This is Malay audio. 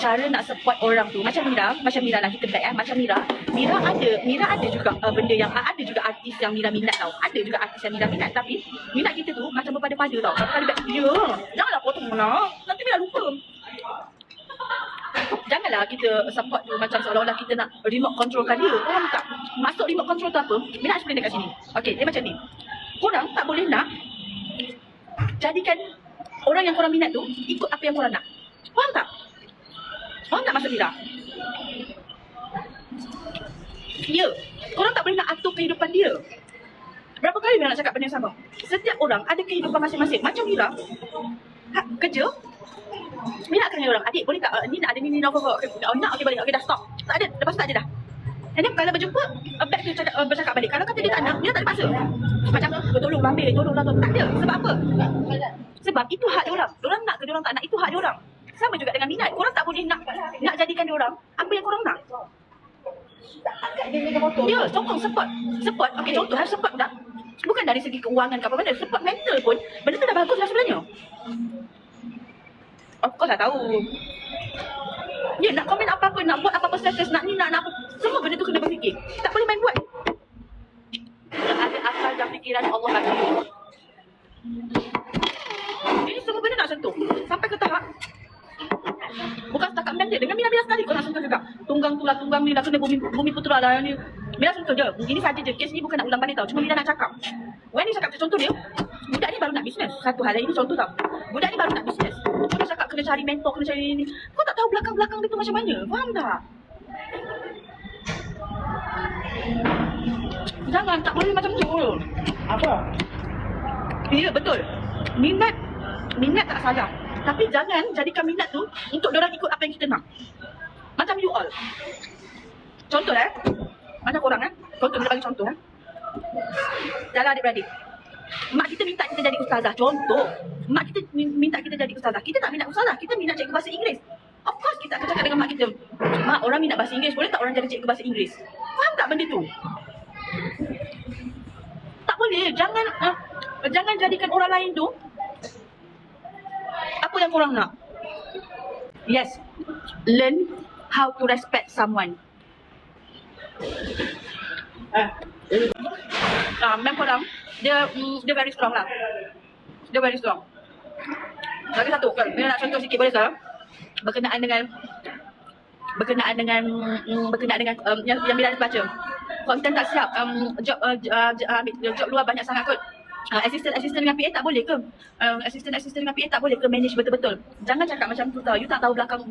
cara nak support orang tu macam Mira lah kita back macam Mira ada juga benda yang ada juga artis yang Mira minat tau. Ada juga artis yang Mira minat, tapi minat kita tu macam berpada-pada tau. Satu kali back dia, janganlah potong lah. Nanti Mira lupa. Janganlah kita support tu macam seolah-olah kita nak remote controlkan dia. Faham tak? Maksud remote control tu apa? Mira explain dekat sini. Okey, dia macam ni. Korang tak boleh nak jadikan orang yang korang minat tu ikut apa yang korang nak. Faham tak? Faham tak maksud Mira? Ya, korang tak boleh nak atur kehidupan dia. Berapa kali Mira nak cakap benda yang sama? Setiap orang ada kehidupan masing-masing. Macam Mira, kerja, Mira akan tanya orang, adik boleh tak ni nak ada ni nak okey balik, okey dah stop. Tak ada, lepas tu tak ada dah. And then kalau berjumpa, back tu bercakap balik. Kalau kata dia tak nak, Mira tak ada paksa. Macam, tolong ambil, tolong. Tak ada. Sebab apa? Sebab itu hak dia orang. Diorang nak ke diorang tak nak, itu hak dia orang. Sama juga dengan minat. Korang tak boleh nak jadikan dia orang apa yang korang nak. Ya, sokong support. Okey, contoh support tak? Bukan dari segi keuangan ke apa benda. Support mental pun, benda tu dah bagus lah sebenarnya. Of course lah tahu. Ya, nak komen apa-apa, nak buat apa-apa status, nak ni, nak apa. Semua benda tu kena berfikir. Tak boleh main buat. Ada akal dan fikiran Allah bagi. Ini semua benda nak sentuh. Sampai ke tahap bukan setakat mental. Dengan Mira sekali kau nak sentuh juga. Tunggang tu lah, tunggang ni lah, kena bumi putra lah ni. Mira sentuh je. Ini saja je. Kes ni bukan nak ulang balik tau. Cuma Mira nak cakap. When ni cakap contoh dia, budak ni baru nak bisnes. Satu hal ini contoh tau. Budak ni baru nak bisnes. Kau cakap kena cari mentor, kena cari ni. Kau tak tahu belakang-belakang dia tu macam mana. Faham tak? Jangan, tak boleh macam tu. Apa? Ya, betul. Minat tak salah. Tapi jangan jadikan minat tu untuk diorang ikut apa yang kita nak. Macam you all. Contoh macam korang contoh, bila bagi contoh Jalan adik-beradik. Mak kita minta kita jadi ustazah. Contoh, mak kita minta kita jadi ustazah. Kita tak minat ustazah, kita minat cikgu bahasa Inggeris. Of course kita akan cakap dengan mak kita, mak, orang minat bahasa Inggeris, boleh tak orang jadi cikgu bahasa Inggeris? Faham tak benda tu? Tak boleh. Jangan jadikan orang lain tu apa yang korang nak. Yes, learn how to respect someone. Mem korang, dia very strong lah. Dia very strong. Lagi satu kan, Mira nak contoh sikit boleh tak? Berkenaan dengan yang Mira ada baca. Konten tak siap, job luar banyak sangat kot. Assistant dengan PA tak boleh ke? Assistant dengan PA tak boleh ke manage betul-betul? Jangan cakap macam tu tau. You tak tahu belakang